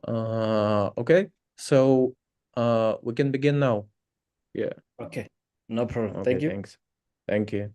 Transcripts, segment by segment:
Okay. So we can begin now. Yeah. Okay, no problem. Okay, Thank you. thanks. Thank you.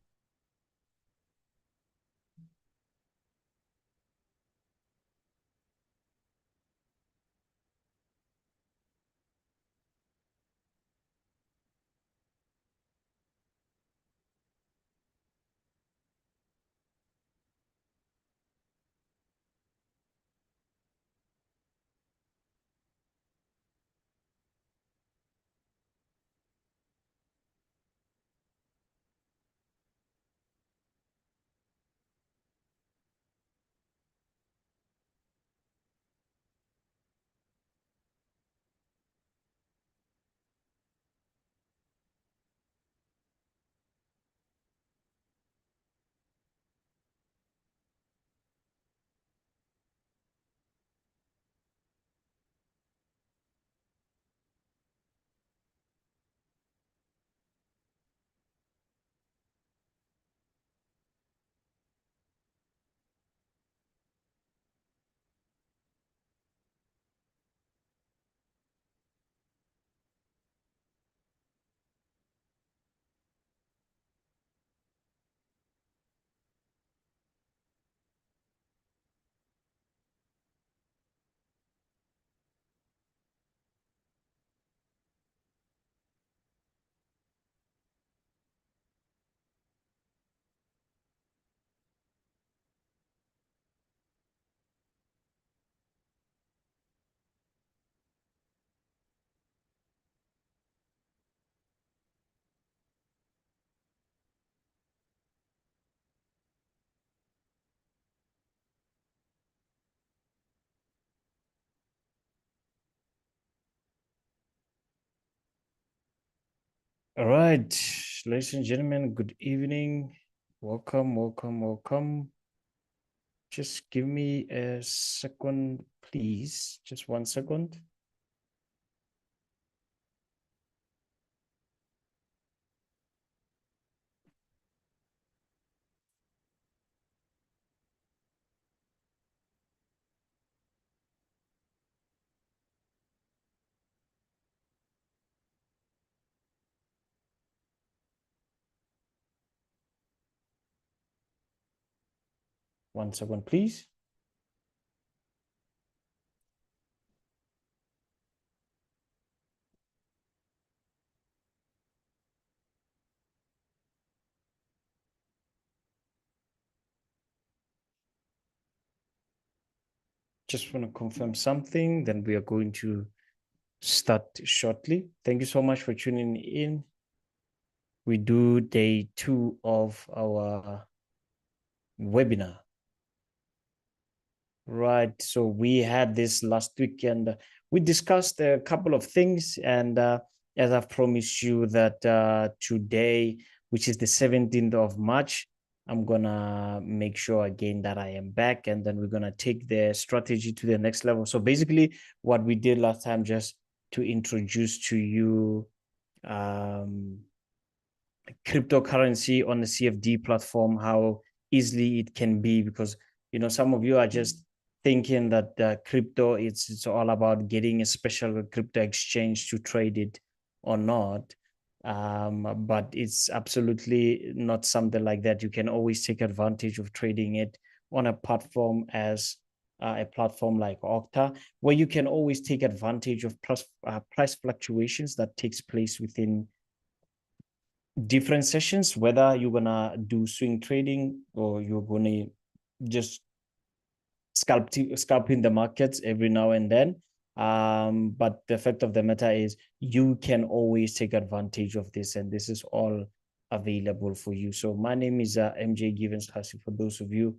All right, ladies and gentlemen, good evening. Welcome, welcome, welcome. Just give me a second, please. Just 1 second. One second, please. Just want to confirm something, then we are going to start shortly. Thank you so much for tuning in. We do day 2 of our webinar. Right. So we had this last week and we discussed a couple of things. And as I've promised you that today, which is the 17th of March, I'm going to make sure again that I am back, and then we're going to take the strategy to the next level. So basically what we did last time, just to introduce to you cryptocurrency on the CFD platform, how easily it can be, because some of you are just thinking that crypto it's all about getting a special crypto exchange to trade it or not. But it's absolutely not something like that. You can always take advantage of trading it on a platform as a platform like Octa, where you can always take advantage of price fluctuations that takes place within different sessions, whether you're gonna do swing trading or you're gonna just scalping the markets every now and then. But the fact of the matter is you can always take advantage of this, and this is all available for you. So my name is MJ Givens Kgasi. For those of you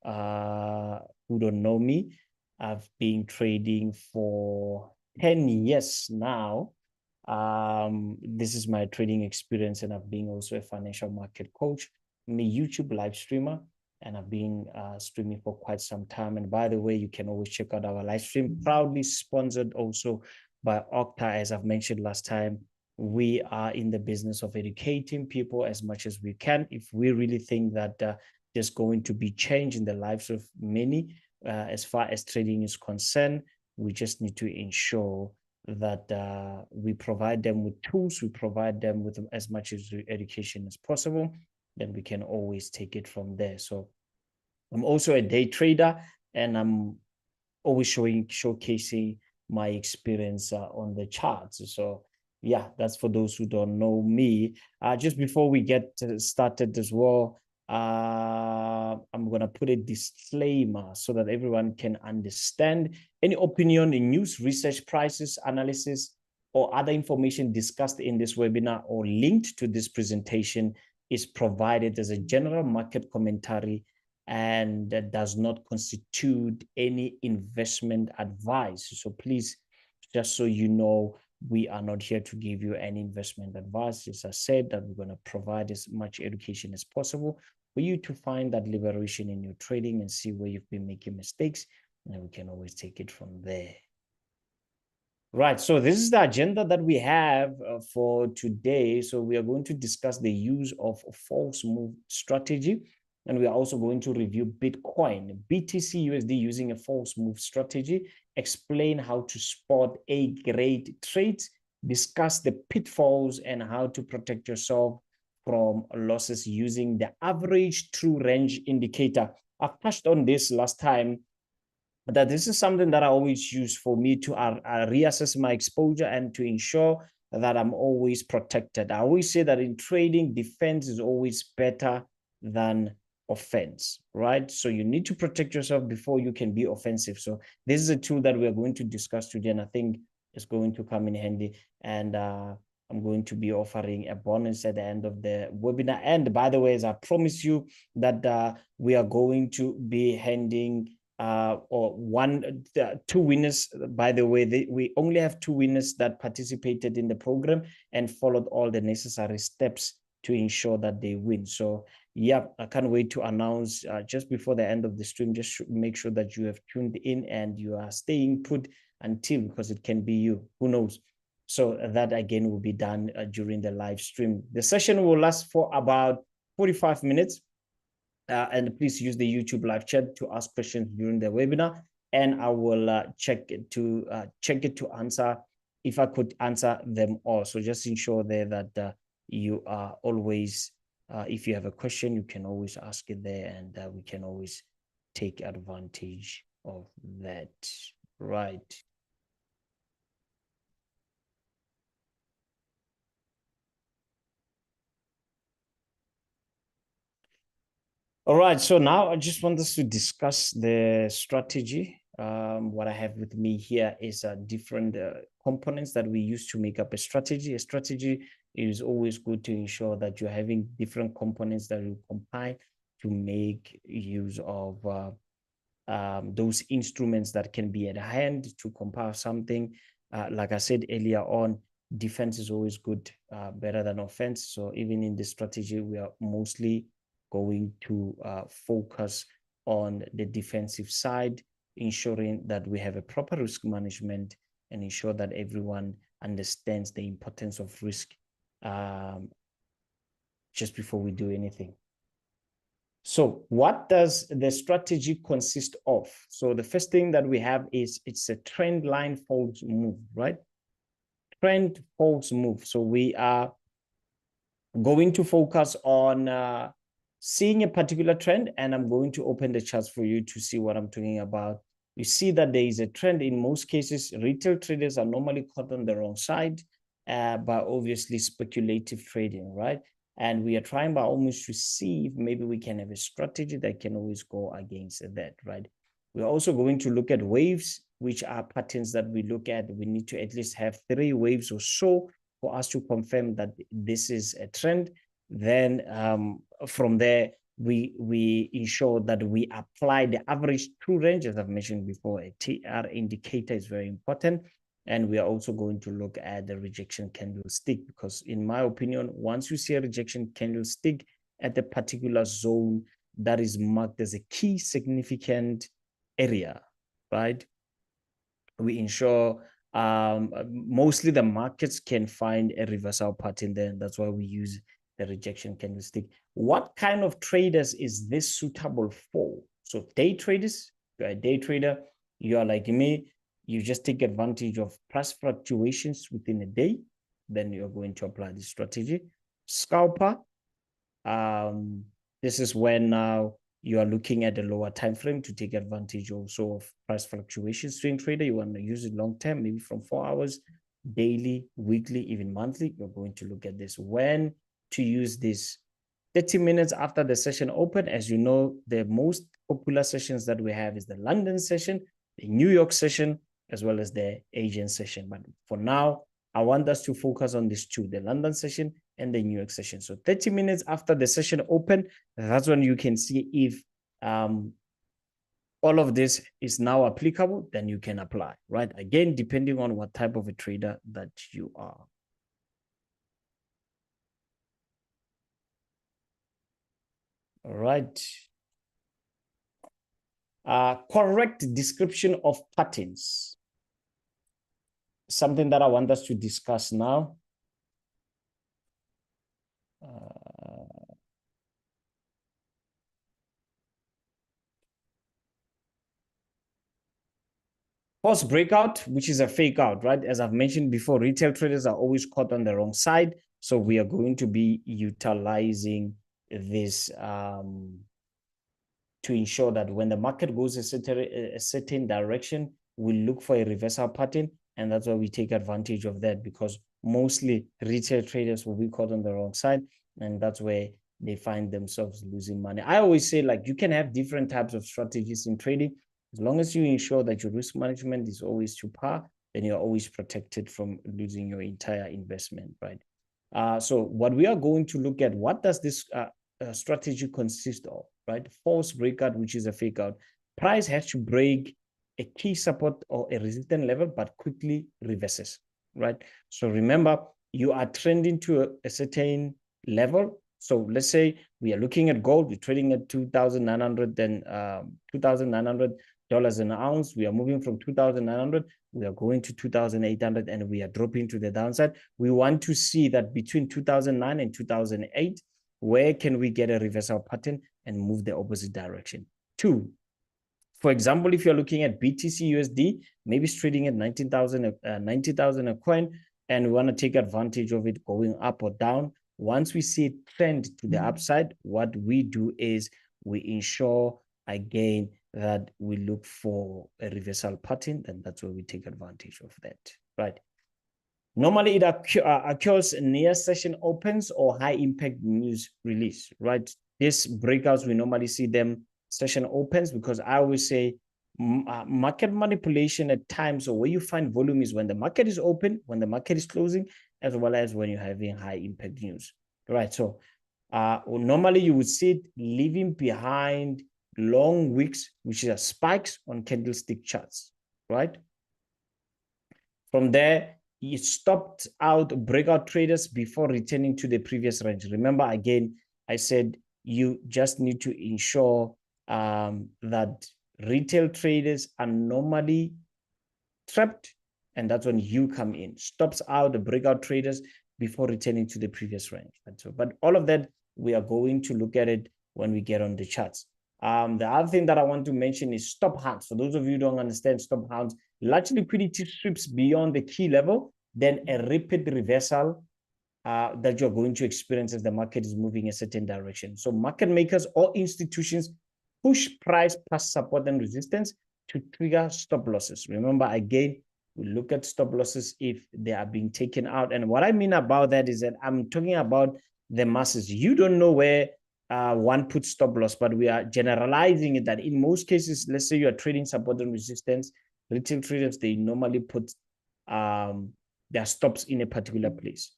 who don't know me, I've been trading for 10 years now. This is my trading experience, and I've been also a financial market coach. I'm a YouTube live streamer, and I've been streaming for quite some time. And by the way, you can always check out our live stream, proudly sponsored also by Octa. As I've mentioned last time, we are in the business of educating people as much as we can. If we really think that there's going to be change in the lives of many as far as trading is concerned, We just need to ensure that we provide them with tools, we provide them with as much education as possible, then we can always take it from there. So I'm also a day trader, and I'm always showcasing my experience on the charts. So yeah, that's for those who don't know me. Just before we get started as well, I'm going to put a disclaimer so that everyone can understand. Any opinion in news, research, prices, analysis, or other information discussed in this webinar or linked to this presentation is provided as a general market commentary and that does not constitute any investment advice. So please, just so you know, we are not here to give you any investment advice. As I said, that we're going to provide as much education as possible for you to find that liberation in your trading and see where you've been making mistakes, and we can always take it from there. Right, so this is the agenda that we have for today. So we are going to discuss the use of false move strategy, and we are also going to review Bitcoin, BTC USD using a false move strategy, explain how to spot A-grade trades, discuss the pitfalls and how to protect yourself from losses using the average true range indicator. I've touched on this last time, that this is something that I always use for me to reassess my exposure and to ensure that I'm always protected. I always say that in trading, defense is always better than offense, right? So you need to protect yourself before you can be offensive. So this is a tool that we are going to discuss today, and I think it's going to come in handy. And I'm going to be offering a bonus at the end of the webinar. And by the way, as I promise you that we are going to be handing two winners. By the way, we only have 2 winners that participated in the program and followed all the necessary steps to ensure that they win. So yeah, I can't wait to announce just before the end of the stream. Just make sure that you have tuned in and you are staying put until, because it can be you, who knows. So that again will be done during the live stream. The session will last for about 45 minutes. And please use the YouTube live chat to ask questions during the webinar, and I will check it to answer if I could answer them all. So just ensure there that you are always, if you have a question, you can always ask it there, and we can always take advantage of that. Right. All right, so now I just want us to discuss the strategy. What I have with me here is different components that we use to make up a strategy. A strategy is always good to ensure that you're having different components that you combine to make use of those instruments that can be at hand to compare something. Like I said earlier on, defense is always good, better than offense. So even in this strategy, we are mostly going to focus on the defensive side, ensuring that we have a proper risk management and ensure that everyone understands the importance of risk just before we do anything. So what does the strategy consist of? So the first thing that we have is it's a trend line false move, right? Trend false move. So we are going to focus on seeing a particular trend, and I'm going to open the charts for you to see what I'm talking about. You see that there is a trend. In most cases, retail traders are normally caught on the wrong side by obviously speculative trading, right? And we are trying by almost to see if maybe we can have a strategy that can always go against that, right? We're also going to look at waves, which are patterns that we look at. We need to at least have 3 waves or so for us to confirm that this is a trend. Then from there, we ensure that we apply the average true range, as I've mentioned before. A TR indicator is very important. And we are also going to look at the rejection candlestick, because in my opinion, once you see a rejection candlestick at a particular zone that is marked as a key significant area, right? We ensure mostly the markets can find a reversal pattern there. And that's why we use the rejection candlestick. What kind of traders is this suitable for? So day traders, you're a day trader, you are like me, you just take advantage of price fluctuations within a day, then you're going to apply this strategy. Scalper, this is when now you are looking at a lower time frame to take advantage also of price fluctuations. Swing trader, you want to use it long term, maybe from 4 hours, daily, weekly, even monthly. You're going to look at this. When to use this? 30 minutes after the session open. As you know, the most popular sessions that we have is the London session, the New York session, as well as the Asian session. But for now, I want us to focus on these two, the London session and the New York session. So 30 minutes after the session open, that's when you can see if all of this is now applicable, then you can apply, right? Again, depending on what type of a trader that you are. All right. Correct description of patterns. Something that I want us to discuss now. Post breakout, which is a fake out, right? As I've mentioned before, retail traders are always caught on the wrong side. So we are going to be utilizing this to ensure that when the market goes a certain direction, we look for a reversal pattern. And that's why we take advantage of that, because mostly retail traders will be caught on the wrong side. And that's where they find themselves losing money. I always say, like, you can have different types of strategies in trading. As long as you ensure that your risk management is always to par, then you're always protected from losing your entire investment, right? So what we are going to look at, what does this strategy consist of, right? False breakout, which is a fake out. Price has to break a key support or a resistance level, but quickly reverses, right? So remember, you are trending to a certain level. So let's say we are looking at gold, we're trading at $2,900 and $2,900 an ounce. We are moving from 2,900, we are going to 2,800, and we are dropping to the downside. We want to see that between 2009 and 2008, where can we get a reversal pattern and move the opposite direction? 2, for example, if you're looking at BTC USD, maybe it's trading at 90,000 a coin, and we want to take advantage of it going up or down. Once we see it trend to the upside, what we do is we ensure again that we look for a reversal pattern, and that's where we take advantage of that, right? Normally, it occurs near session opens or high impact news release, right? These breakouts, we normally see them session opens, because I always say market manipulation at times, or where you find volume, is when the market is open, when the market is closing, as well as when you're having high impact news, right? So normally you would see it leaving behind long wicks, which are spikes on candlestick charts, right? From there, it stopped out breakout traders before returning to the previous range. Remember, again, I said you just need to ensure that retail traders are normally trapped, and that's when you come in. Stops out the breakout traders before returning to the previous range. But all of that, we are going to look at it when we get on the charts. The other thing that I want to mention is stop hunts. For those of you who don't understand stop hunts, large liquidity strips beyond the key level, then a rapid reversal that you're going to experience as the market is moving a certain direction. So market makers or institutions push price past support and resistance to trigger stop losses. Remember, again, we look at stop losses if they are being taken out. And what I mean about that is that I'm talking about the masses. You don't know where one puts stop loss, but we are generalizing it that in most cases, let's say you are trading support and resistance, retail traders, they normally put their stops in a particular place.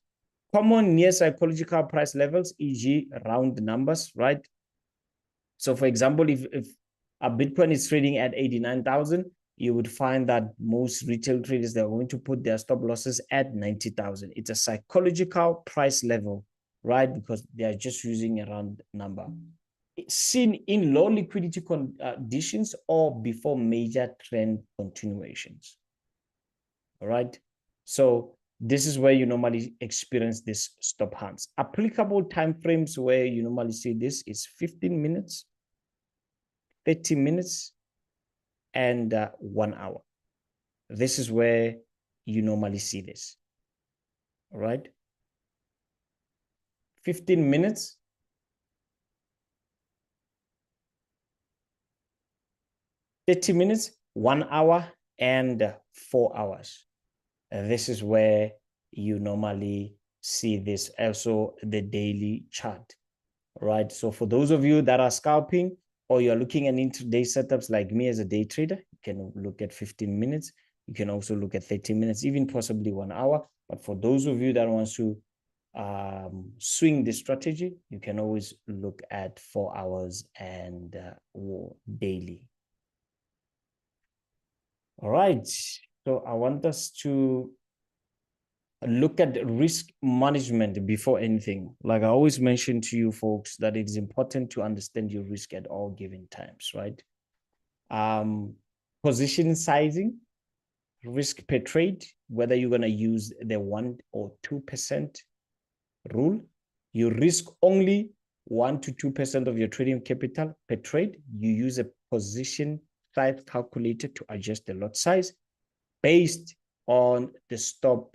Common near psychological price levels, e.g. round numbers, right? So for example, if a Bitcoin is trading at 89,000, you would find that most retail traders, they're going to put their stop losses at 90,000. It's a psychological price level, right? Because they are just using a round number. It's seen in low liquidity conditions or before major trend continuations. All right. So this is where you normally experience this stop hunts. Applicable timeframes where you normally see this is 15 minutes, 30 minutes, and 1 hour. This is where you normally see this. All right. 15 minutes. 30 minutes, 1 hour, and 4 hours. This is where you normally see this, also the daily chart, right? So for those of you that are scalping or you're looking at intraday setups like me as a day trader, you can look at 15 minutes. You can also look at 30 minutes, even possibly 1 hour. But for those of you that wants to swing the strategy, you can always look at 4 hours and daily. All right. So I want us to look at risk management before anything. Like I always mention to you folks that it's important to understand your risk at all given times, right? Position sizing, risk per trade, whether you're going to use the 1 or 2% rule. You risk only 1 to 2% of your trading capital per trade. You use a position size calculator to adjust the lot size based on the stop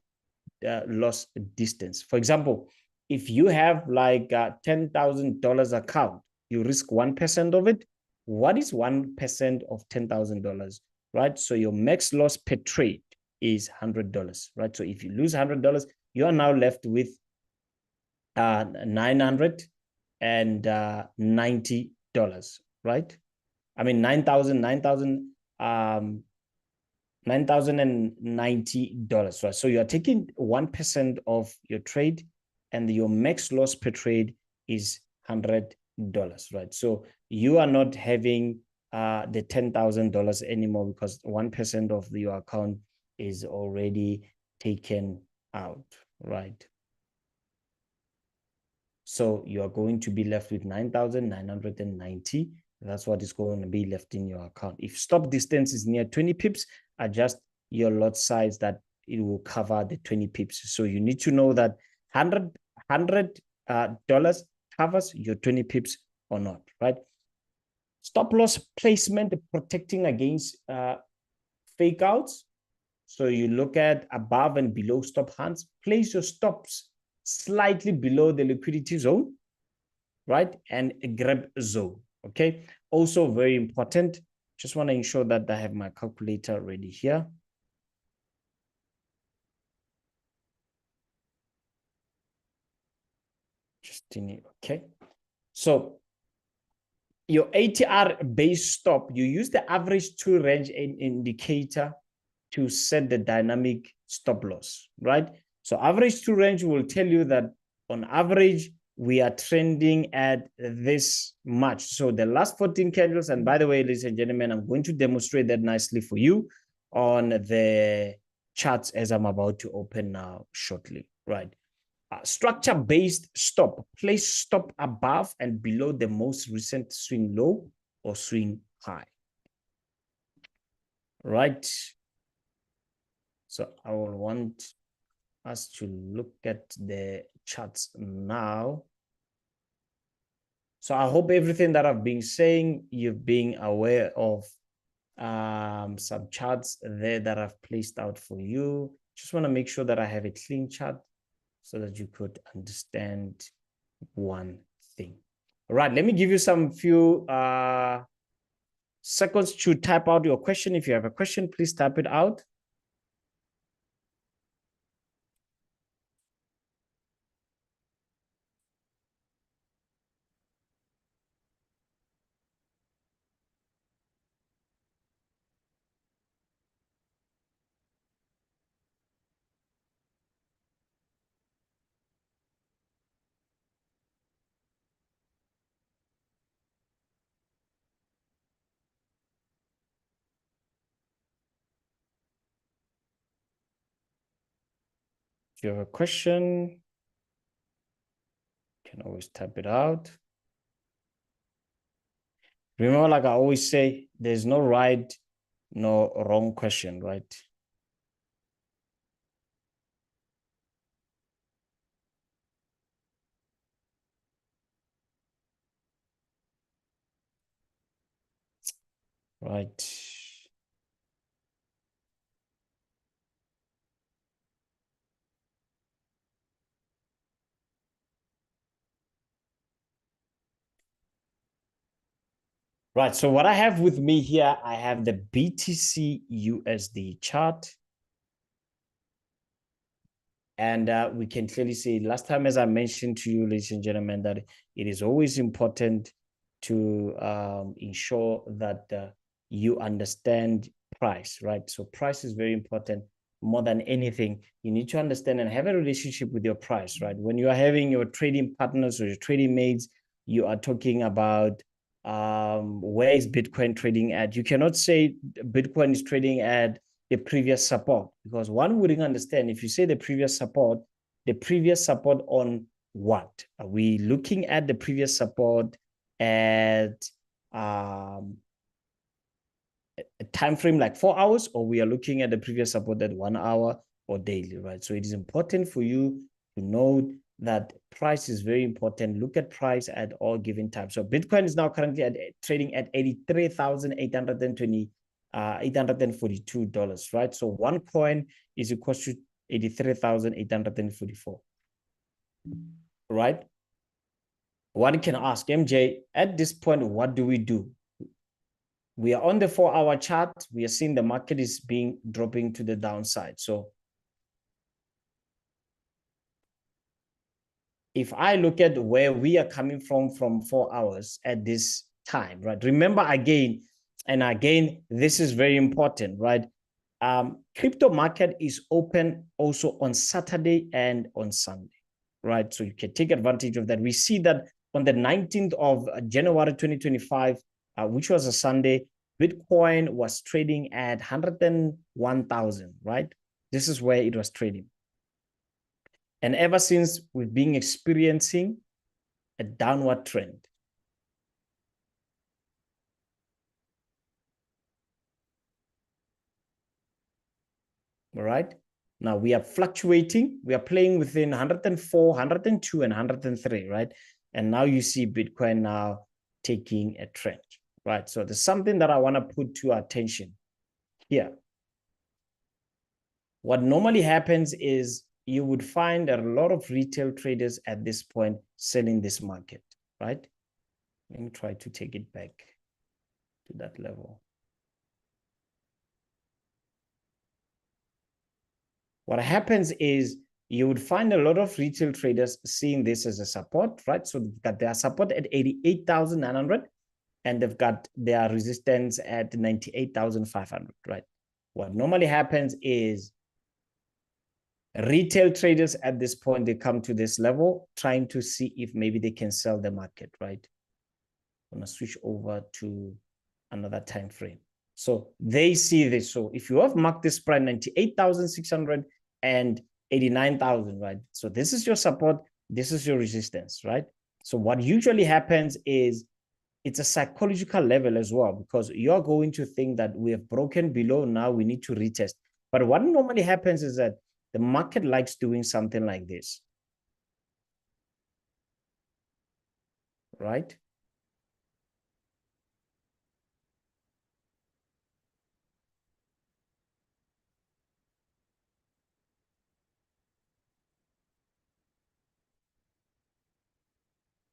loss distance. For example, if you have like a $10,000 account, you risk 1% of it. What is 1% of $10,000, right? So your max loss per trade is $100, right? So if you lose $100, you are now left with $990, right? I mean, $9,090, right? So you are taking 1% of your trade and your max loss per trade is $100, right? So you are not having the $10,000 anymore because 1% of your account is already taken out, right? So you are going to be left with 9,990. That's what is going to be left in your account. If stop distance is near 20 pips, adjust your lot size that it will cover the 20 pips. So you need to know that $100 covers your 20 pips or not, right? Stop loss placement protecting against fake outs. So you look at above and below stop hands, place your stops slightly below the liquidity zone, right? And a grab zone, okay? Also very important, just want to ensure that I have my calculator ready here. Just in it, okay? So your ATR base stop, you use the average 2 range indicator to set the dynamic stop loss, right? So average 2 range will tell you that on average, we are trending at this much. So the last 14 candles, and by the way, ladies and gentlemen, I'm going to demonstrate that nicely for you on the charts as I'm about to open now shortly, right? Structure-based stop, place stop above and below the most recent swing low or swing high, right? So I will want us to look at the charts now. So I hope everything that I've been saying, you've been aware of some charts there that I've placed out for you. Just want to make sure that I have a clean chart so that you could understand one thing. All right, let me give you some few seconds to type out your question. If you have a question, please type it out. If you have a question, you can always type it out. Remember, like I always say, there's no right, no wrong question, right? Right. Right. So what I have with me here, I have the BTC USD chart. And we can clearly see last time, as I mentioned to you, ladies and gentlemen, that it is always important to ensure that you understand price, right? So price is very important. More than anything, you need to understand and have a relationship with your price, right? When you are having your trading partners or your trading mates, you are talking about where is Bitcoin trading at. You cannot say Bitcoin is trading at the previous support, because one wouldn't understand if you say the previous support on what? Are we looking at the previous support at a time frame like 4 hours, or we are looking at the previous support at 1 hour or daily, right? So it is important for you to know that price is very important. Look at price at all given times. So Bitcoin is now currently trading at $83,820. $842, right? So one coin is equal to 83,844, right? One can ask, MJ, at this point, what do we do? We are on the 4-hour chart. We are seeing the market is dropping to the downside. So if I look at where we are coming from 4 hours at this time, right? Remember again, this is very important, right? Crypto market is open also on Saturday and on Sunday, right? So you can take advantage of that. We see that on the 19th of January 2025, which was a Sunday, Bitcoin was trading at 101,000, right? This is where it was trading. And ever since, we've been experiencing a downward trend. All right. Now we are fluctuating. We are playing within 104, 102, and 103, right? And now you see Bitcoin now taking a trend, right? So there's something that I want to put to attention here. What normally happens is you would find a lot of retail traders at this point selling this market, right? Let me try to take it back to that level. What happens is you would find a lot of retail traders seeing this as a support, right? So they've got their support at 88,900 and they've got their resistance at 98,500, right? What normally happens is retail traders at this point, they come to this level trying to see if maybe they can sell the market, right? I'm going to switch over to another time frame. So they see this. So if you have marked this price 98,600 and 89,000, right? So this is your support. This is your resistance, right? So what usually happens is it's a psychological level as well, because you're going to think that we have broken below. Now we need to retest. But what normally happens is that the market likes doing something like this, right?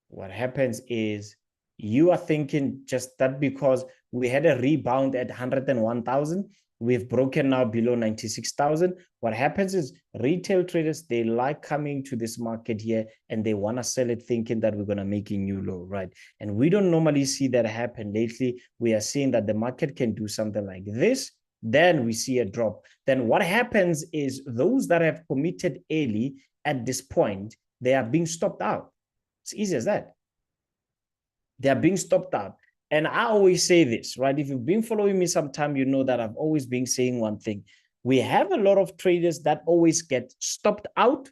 What happens is you are thinking just that because we had a rebound at 101,000, we've broken now below 96,000. What happens is retail traders, they like coming to this market here and they want to sell it thinking that we're going to make a new low, right? And we don't normally see that happen. Lately, we are seeing that the market can do something like this. Then we see a drop. Then what happens is those that have committed early at this point, they are being stopped out. It's easy as that. They are being stopped out. And I always say this, right? If you've been following me sometime, you know that I've always been saying one thing. We have a lot of traders that always get stopped out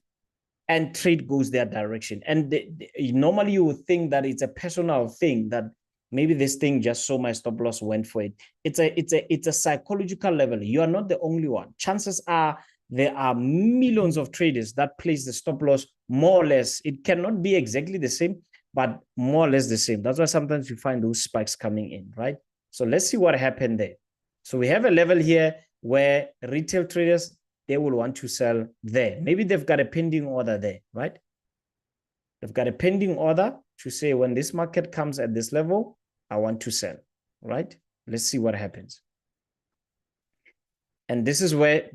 and trade goes their direction. And normally you would think that it's a personal thing, that maybe this thing just saw my stop loss, went for it. It's a psychological level. You are not the only one. Chances are there are millions of traders that place the stop loss more or less. It cannot be exactly the same, but more or less the same. That's why sometimes you find those spikes coming in, right? So let's see what happened there. So we have a level here where retail traders, they will want to sell there. Maybe they've got a pending order there, right? They've got a pending order to say when this market comes at this level, I want to sell. right? Let's see what happens. And this is where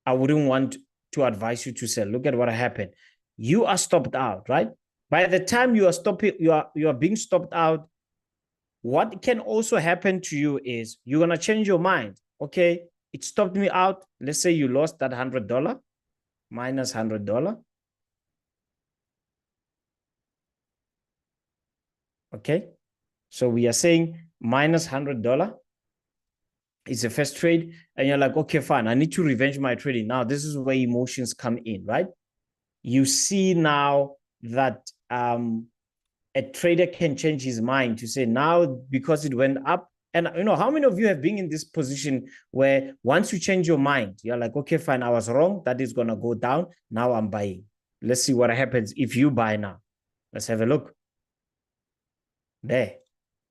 I wouldn't want to advise you to sell. Look at what happened. You are stopped out, right? By the time you are stopping, you are being stopped out. What can also happen to you is you're gonna change your mind. Okay, it stopped me out. Let's say you lost that $100, minus $100. Okay, so we are saying minus $100 is the first trade, and you're like, okay, fine, I need to revenge my trading. Now, this is where emotions come in, right? You see now that a trader can change his mind to say now because it went up. And you know, how many of you have been in this position where once you change your mind, you're like, okay, fine, I was wrong. That is going to go down. Now I'm buying. Let's see what happens if you buy now. Let's have a look. There.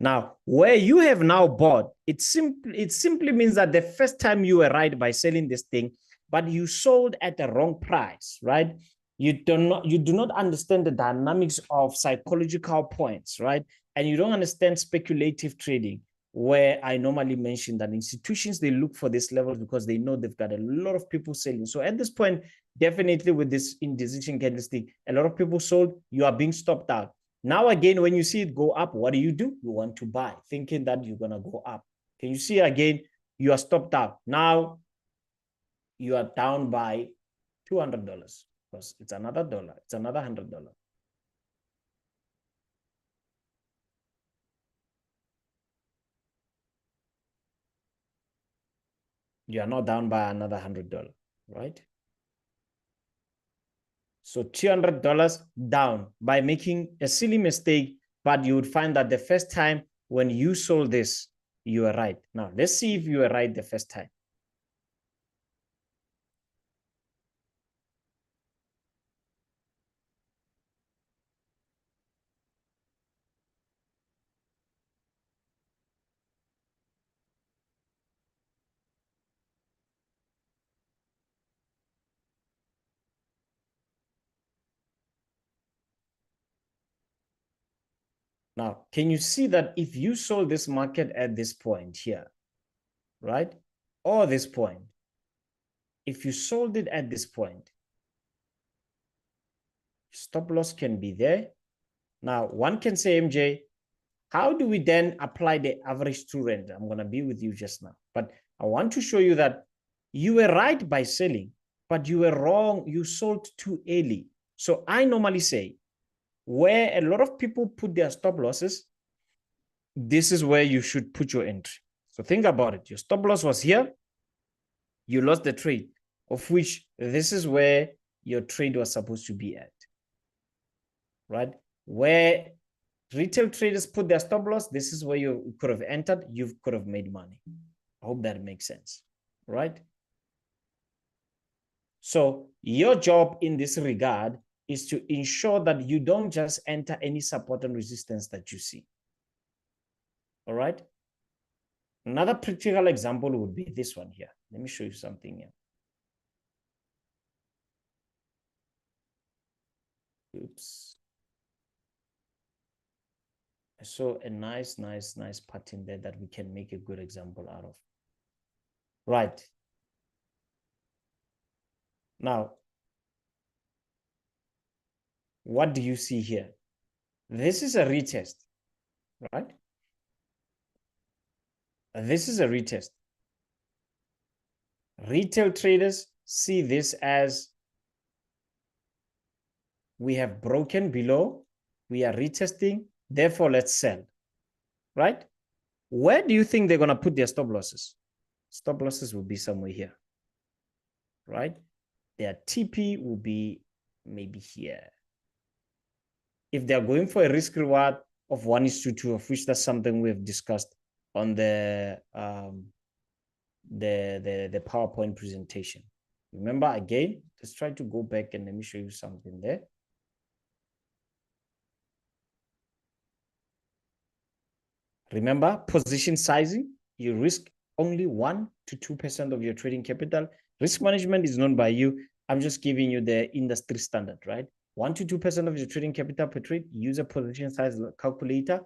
Now, where you have now bought, it simply means that the first time you were right by selling this thing, but you sold at the wrong price, right? You do not understand the dynamics of psychological points, right? And you don't understand speculative trading, where I normally mention that institutions, they look for this level because they know they've got a lot of people selling. So at this point, definitely with this indecision candlestick, a lot of people sold, you are being stopped out. Now, again, when you see it go up, what do? You want to buy, thinking that you're going to go up. Can you see again? You are stopped out. Now, you are down by $200 because it's another dollar. It's another $100. You are not down by another $100, right? So $200 down by making a silly mistake, but you would find that the first time when you sold this, you were right. Now, let's see if you were right the first time. Now, can you see that if you sold this market at this point here, right? Or this point, if you sold it at this point, stop loss can be there. Now, one can say, MJ, how do we then apply the average true rate? I'm going to be with you just now. But I want to show you that you were right by selling, but you were wrong. You sold too early. So I normally say, where a lot of people put their stop losses, this is where you should put your entry. So think about it. Your stop loss was here. You lost the trade, of which this is where your trade was supposed to be at, right? Where retail traders put their stop loss, this is where you could have entered. You could have made money. I hope that makes sense, right? So your job in this regard is to ensure that you don't just enter any support and resistance that you see. All right. Another practical example would be this one here. Let me show you something here. Oops. I saw a nice pattern there that we can make a good example out of. Right. Now, what do you see here? This is a retest, right? This is a retest. Retail traders see this as we have broken below, we are retesting, therefore let's sell, right? Where do you think they're going to put their stop losses? Stop losses will be somewhere here, right? Their TP will be maybe here. If they're going for a risk reward of 1:2, of which that's something we've discussed on the PowerPoint presentation. Remember, again, let's try to go back and let me show you something there. Remember, position sizing, you risk only 1 to 2% of your trading capital. Risk management is known by you. I'm just giving you the industry standard, right? 1 to 2% of your trading capital per trade. Use a position size calculator.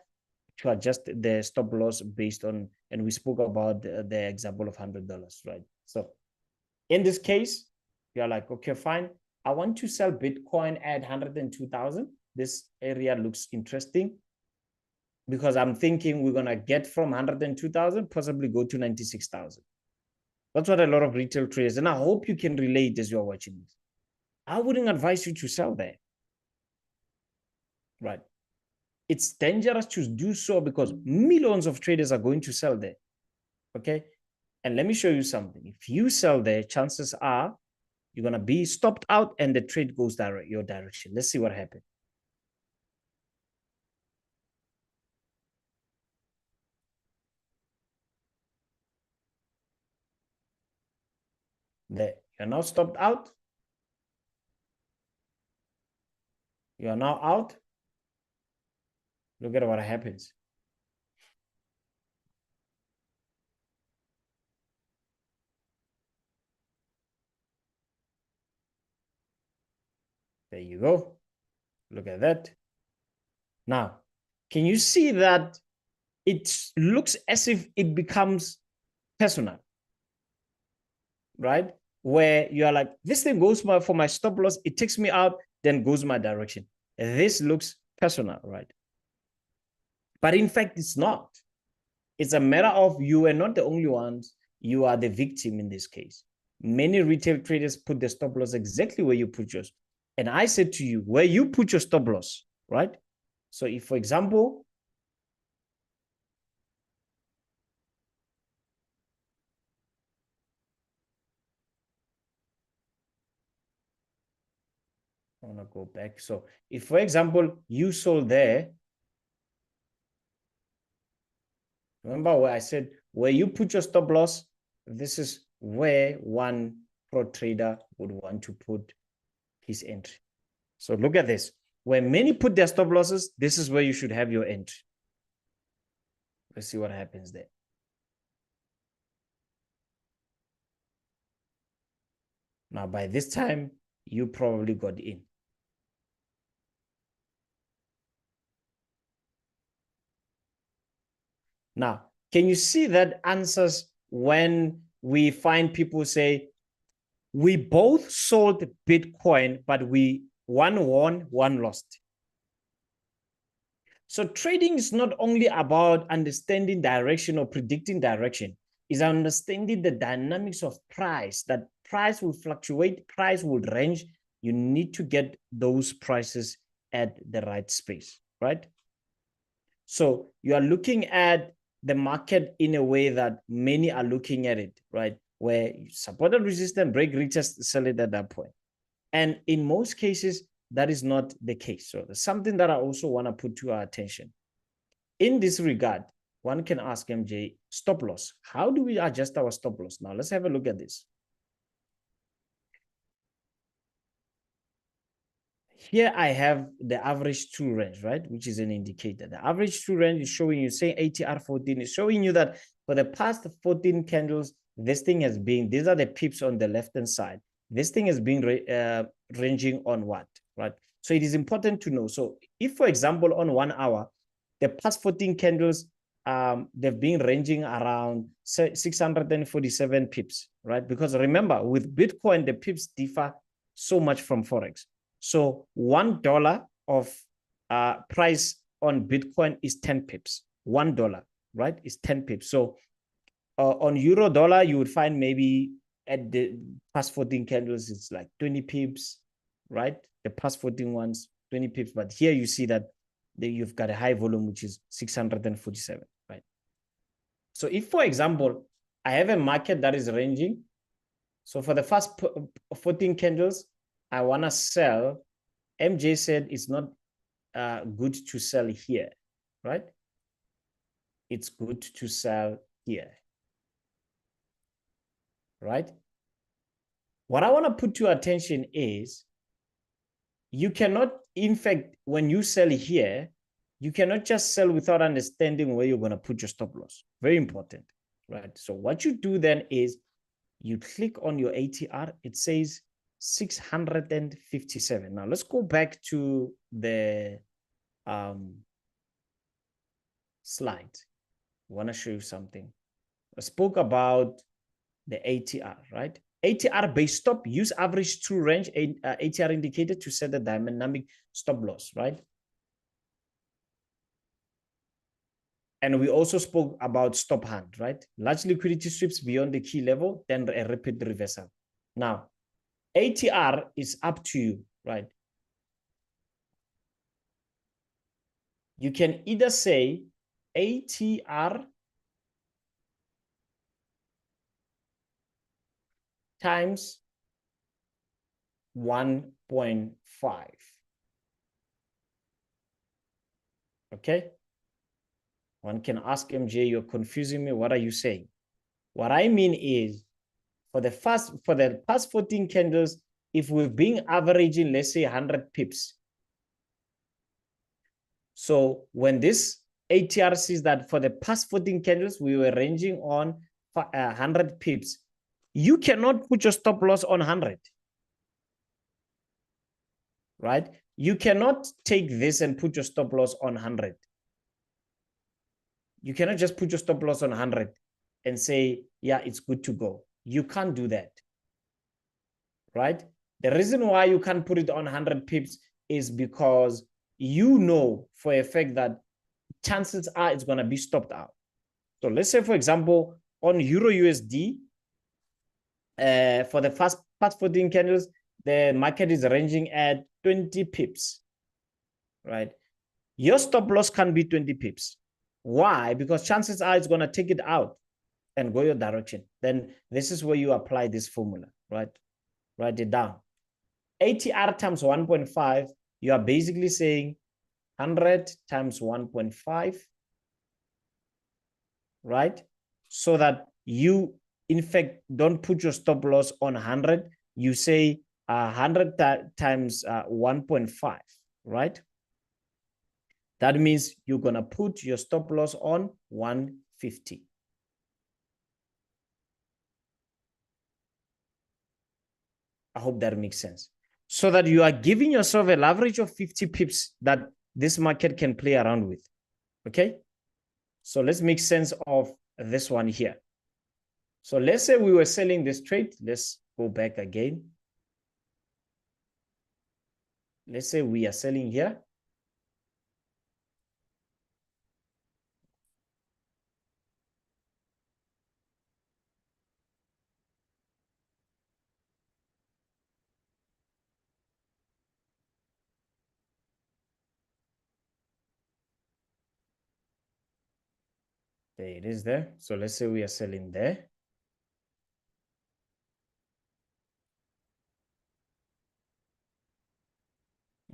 to adjust the stop loss based on, and we spoke about the example of $100, right? So in this case, you're like, okay, fine. I want to sell Bitcoin at 102,000. This area looks interesting because I'm thinking we're going to get from 102,000, possibly go to 96,000. That's what a lot of retail traders, and I hope you can relate as you're watching this. I wouldn't advise you to sell there, right? It's dangerous to do so because millions of traders are going to sell there, okay? And let me show you something. If you sell there, chances are you're going to be stopped out and the trade goes your direction. Let's see what happens. There, you're now stopped out. You are now out. Look at what happens. There you go. Look at that. Now, can you see that it looks as if it becomes personal, right? Where you are like, this thing goes for my stop loss, it takes me out, then goes my direction. This looks personal, right? But in fact, it's not. It's a matter of you are not the only ones. You are the victim in this case. Many retail traders put the stop loss exactly where you put yours. And I said to you, where you put your stop loss, right? So if, for example, I want to go back. So if, for example, you sold there, remember where I said, where you put your stop loss, this is where one pro trader would want to put his entry. So look at this. Where many put their stop losses, this is where you should have your entry. Let's see what happens there. Now, by this time, you probably got in. Now, can you see that answers when we find people say, we both sold Bitcoin, but one won, one lost. So trading is not only about understanding direction or predicting direction, it's understanding the dynamics of price, that price will fluctuate, price will range. You need to get those prices at the right space, right? So you are looking at the market in a way that many are looking at it, right? Where you support and resistance, break, retest, sell it at that point. And in most cases, that is not the case. So there's something that I also want to put to our attention. In this regard, one can ask MJ, stop loss. How do we adjust our stop loss? Now, let's have a look at this. Here I have the average true range, right? Which is an indicator. The average true range is showing you, say ATR 14 is showing you that for the past 14 candles, this thing has been, these are the pips on the left-hand side. This thing has been ranging on what, right? So it is important to know. So if, for example, on 1 hour, the past 14 candles, they've been ranging around 647 pips, right? Because remember, with Bitcoin, the pips differ so much from Forex. So $1 of price on Bitcoin is 10 pips. $1, right, is 10 pips. So on euro dollar, you would find maybe at the past 14 candles, it's like 20 pips, right? The past 14 ones, 20 pips. But here you see that you've got a high volume, which is 647, right? So if, for example, I have a market that is ranging, so for the first 14 candles, I want to sell. MJ said it's not good to sell here, right? It's good to sell here, right? What I want to put to your attention is you cannot, in fact, when you sell here, you cannot just sell without understanding where you're going to put your stop loss. Very important, right? So what you do then is you click on your ATR. It says 657. Now let's go back to the slide. I want to show you something. I spoke about the ATR, right? ATR base stop, use average true range ATR indicator to set the dynamic stop loss, right? And we also spoke about stop hand, right? Large liquidity sweeps beyond the key level, then a rapid reversal. Now, ATR is up to you, right? You can either say ATR times 1.5. Okay. One can ask MJ, you're confusing me. What are you saying? What I mean is for the past 14 candles, if we've been averaging, let's say 100 pips. So when this ATR sees that for the past 14 candles, we were ranging on 100 pips, you cannot put your stop loss on 100. Right? You cannot take this and put your stop loss on 100. You cannot just put your stop loss on 100 and say, yeah, it's good to go. You can't do that. Right? The reason why you can't put it on 100 pips is because you know for a fact that chances are it's going to be stopped out. So let's say, for example, on Euro USD, for the past 14 candles, the market is ranging at 20 pips, right? Your stop loss can be 20 pips. Why? Because chances are it's going to take it out and go your direction. Then this is where you apply this formula, right? Write it down. ATR times 1.5, you are basically saying 100 times 1.5, right? So that you, in fact, don't put your stop loss on 100. You say 100 times 1.5, right? That means you're going to put your stop loss on 150. I hope that makes sense. So that you are giving yourself an average of 50 pips that this market can play around with. Okay? So let's make sense of this one here. So let's say we were selling this trade. Let's go back again. Let's say we are selling here. There it is there. So let's say we are selling there.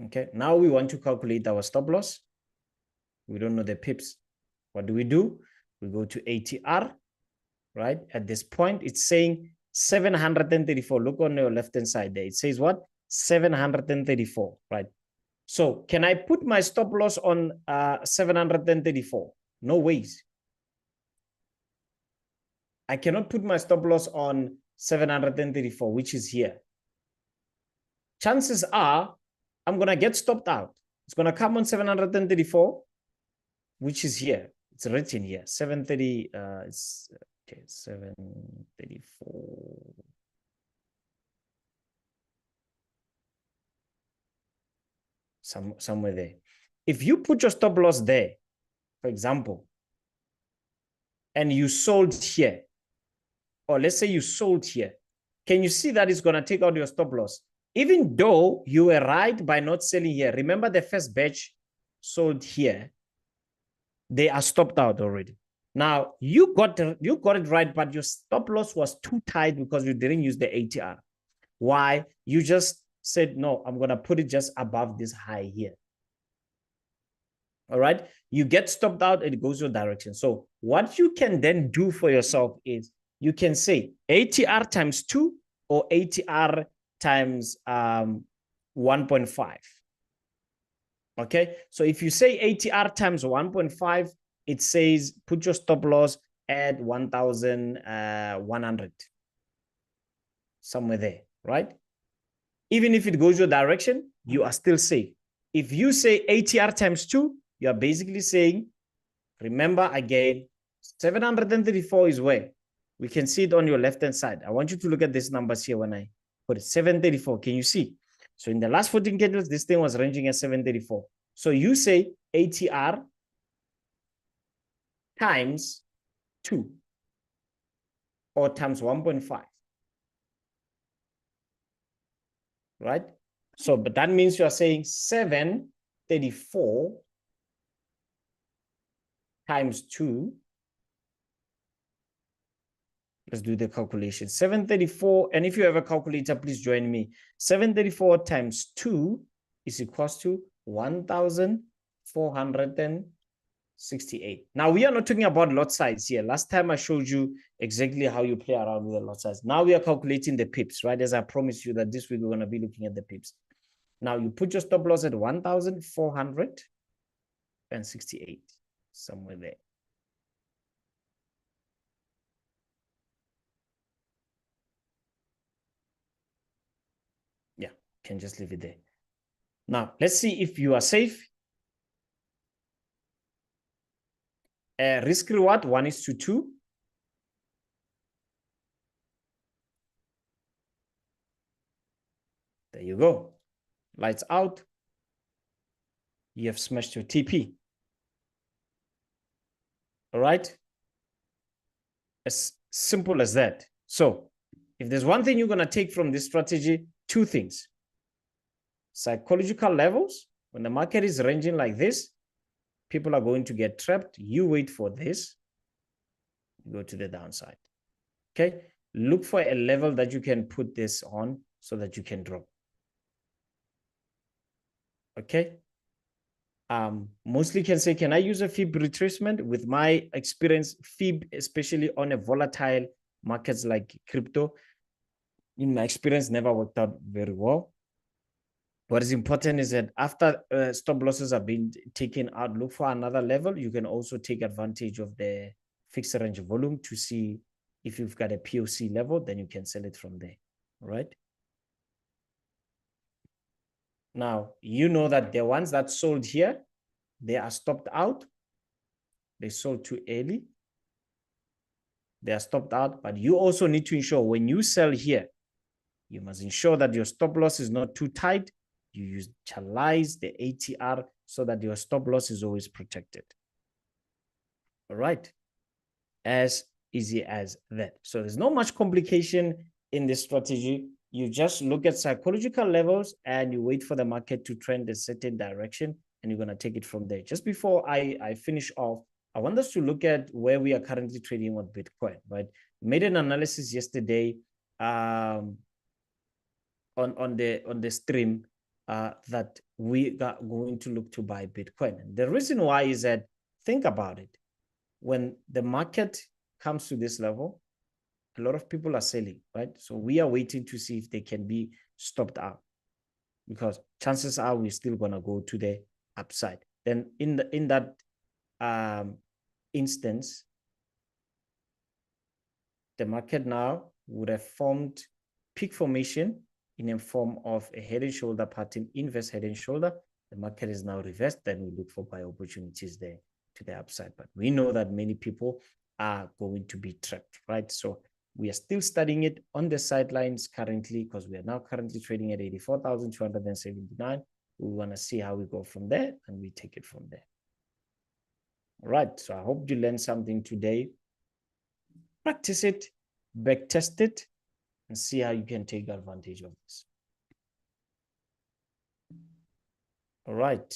Okay, now we want to calculate our stop loss. We don't know the pips. What do? We go to ATR, right? At this point, it's saying 734. Look on your left-hand side there. It says what? 734, right? So can I put my stop loss on 734? No ways. I cannot put my stop loss on 734, which is here. Chances are I'm going to get stopped out. It's going to come on 734, which is here. It's written here. 730, it's okay, 734. Somewhere there. If you put your stop loss there, for example, and you sold here, or let's say you sold here, can you see that it's going to take out your stop loss? Even though you were right by not selling here. Remember the first batch sold here. They are stopped out already. Now, you got it right, but your stop loss was too tight because you didn't use the ATR. Why? You just said, no, I'm going to put it just above this high here. All right. You get stopped out, it goes your direction. So what you can then do for yourself is you can say ATR times 2 or ATR times 1.5. Okay. So if you say ATR times 1.5, it says put your stop loss at 1,100. Somewhere there, right? Even if it goes your direction, you are still safe. If you say ATR times 2, you are basically saying Remember again, 734 is where? We can see it on your left-hand side. I want you to look at these numbers here when I put it. 734, can you see? So in the last 14 candles, this thing was ranging at 734. So you say ATR times 2 or times 1.5. Right? So, but that means you are saying 734 times 2. Let's do the calculation. 734, and if you have a calculator, please join me. 734 times 2 is equals to 1,468. Now, we are not talking about lot size here. Last time I showed you exactly how you play around with the lot size. Now we are calculating the pips, right? As I promised you that this week we're going to be looking at the pips. Now, you put your stop loss at 1,468, somewhere there. Yeah, can just leave it there. Now, let's see if you are safe. Risk reward 1:2. There you go. Lights out. You have smashed your TP. All right. As simple as that. So if there's one thing you're going to take from this strategy, two things. Psychological levels. When the market is ranging like this, people are going to get trapped. You wait for this. Go to the downside. Okay. Look for a level that you can put this on so that you can drop. Okay. Mostly can say, can I use a fib retracement? With my experience, fib, especially on a volatile markets like crypto, in my experience, never worked out very well. What is important is that after stop losses have been taken out, look for another level. You can also take advantage of the fixed range volume to see if you've got a POC level, then you can sell it from there. All right. Now, you know that the ones that sold here, they are stopped out. They sold too early. They are stopped out. But you also need to ensure when you sell here, you must ensure that your stop loss is not too tight. You utilize the ATR so that your stop loss is always protected. All right. As easy as that. So there's not much complication in this strategy. You just look at psychological levels and you wait for the market to trend a certain direction and you're going to take it from there. Just before I finish off, I want us to look at where we are currently trading with Bitcoin, right? Made an analysis yesterday on the stream that we are going to look to buy Bitcoin. And the reason why is that, think about it. When the market comes to this level, a lot of people are selling, right? So we are waiting to see if they can be stopped out, because chances are we're still going to go to the upside. Then in that instance, the market now would have formed peak formation in a form of a head and shoulder pattern, inverse head and shoulder. The market is now reversed. Then we look for buy opportunities there to the upside. But we know that many people are going to be trapped, right? So we are still studying it on the sidelines currently, because we are now currently trading at 84,279. We want to see how we go from there, and we take it from there. All right. So I hope you learned something today. Practice it, back test it, and see how you can take advantage of this. All right.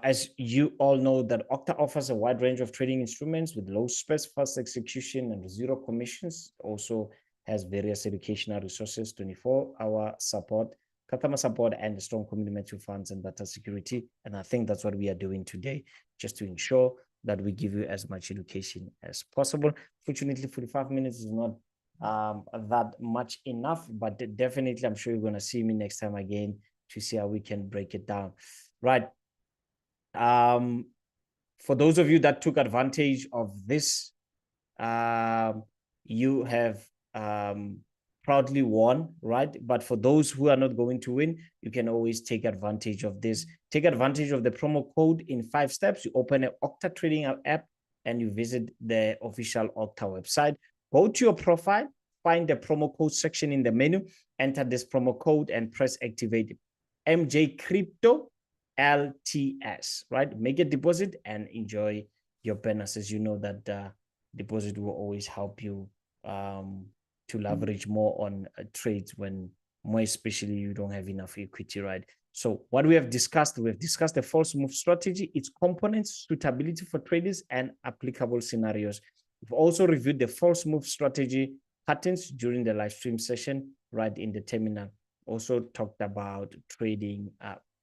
As you all know, that Octa offers a wide range of trading instruments with low spreads, fast execution, and zero commissions. Also has various educational resources, 24-hour support, customer support, and strong community mutual funds and data security. And I think that's what we are doing today, just to ensure that we give you as much education as possible. Fortunately, 45 minutes is not that much enough, but definitely I'm sure you're going to see me next time again to see how we can break it down. Right. For those of you that took advantage of this, you have proudly won, right? But for those who are not going to win, you can always take advantage of this. Take advantage of the promo code in 5 steps. You open an Octa trading app and you visit the official Octa website. Go to your profile, find the promo code section in the menu, enter this promo code and press activate. MJ Crypto LTS, right? Make a deposit and enjoy your bonuses. You know that deposit will always help you to leverage more on trades when more especially you don't have enough equity, right? So what we've discussed the false move strategy, its components, suitability for traders, and applicable scenarios. We've also reviewed the false move strategy patterns during the live stream session right in the terminal. Also talked about trading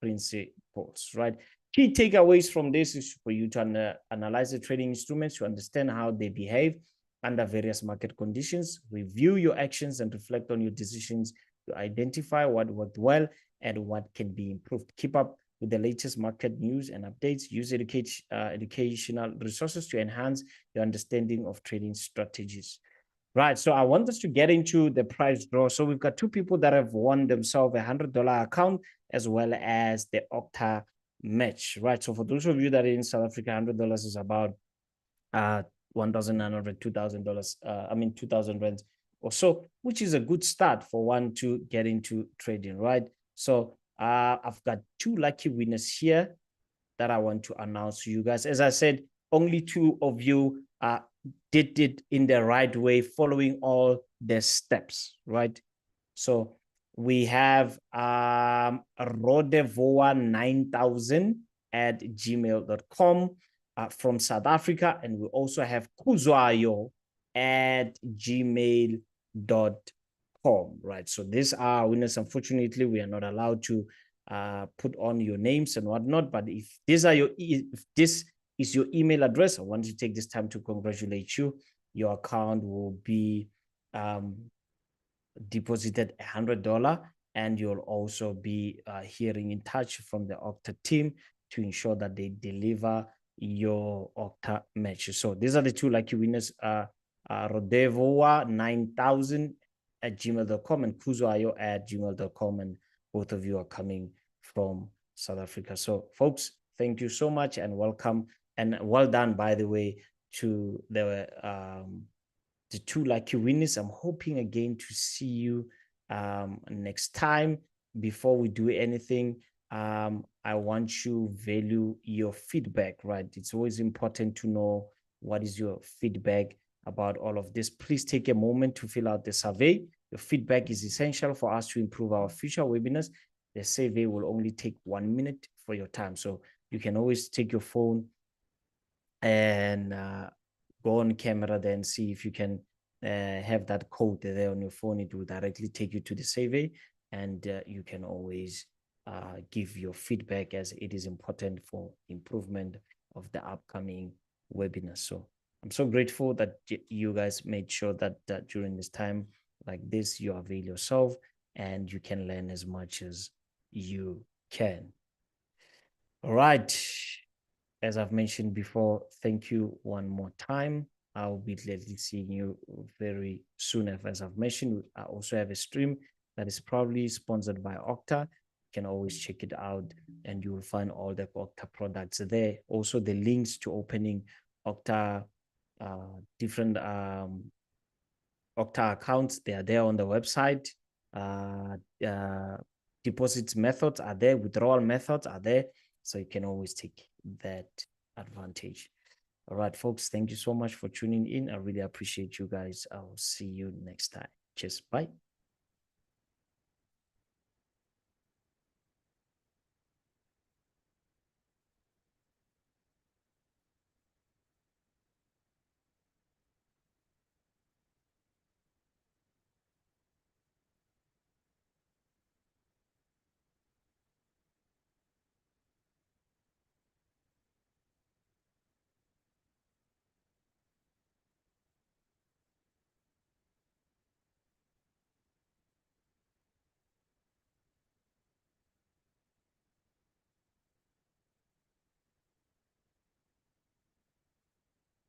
principles, right? Key takeaways from this is for you to analyze the trading instruments, to understand how they behave under various market conditions, review your actions and reflect on your decisions to identify what worked well and what can be improved. Keep up with the latest market news and updates. Use educational resources to enhance your understanding of trading strategies. Right, so I want us to get into the prize draw. So we've got 2 people that have won themselves a $100 account as well as the Octa match, right? So for those of you that are in South Africa, $100 is about $1,900, $2,000, I mean 2,000 rands or so, which is a good start for one to get into trading, right? So I've got 2 lucky winners here that I want to announce to you guys. As I said, only 2 of you did it in the right way, following all the steps, right? So we have rodevoa9000@gmail.com from South Africa, and we also have kuzwayo@gmail.com, right? So these are winners. Unfortunately, we are not allowed to put on your names and whatnot, but if this is your email address, I want to take this time to congratulate you. Your account will be deposited $100, and you'll also be hearing in touch from the Octa team to ensure that they deliver your Octa match. So these are the 2 lucky winners, rodevoa9000@gmail.com and kuzwayo@gmail.com, and both of you are coming from South Africa. So folks, thank you so much and welcome, and well done, by the way, to the 2 lucky winners. I'm hoping again to see you next time. Before we do anything, I want you value your feedback, right? It's always important to know what is your feedback about all of this. Please take a moment to fill out the survey. Your feedback is essential for us to improve our future webinars. The survey will only take 1 minute for your time. So you can always take your phone and go on camera then see if you can have that code there on your phone. It will directly take you to the survey, and you can always give your feedback, as it is important for improvement of the upcoming webinar. So I'm so grateful that you guys made sure that during this time like this, you avail yourself and you can learn as much as you can. All right. As I've mentioned before, thank you one more time. I'll be gladly seeing you very soon. As I've mentioned, I also have a stream that is probably sponsored by Octa. You can always check it out and you will find all the Octa products there. Also, the links to opening Octa, different Octa accounts, they are there on the website. Deposit methods are there, withdrawal methods are there. So you can always take that advantage. All right, folks, thank you so much for tuning in. I really appreciate you guys. I'll see you next time. Cheers. Bye.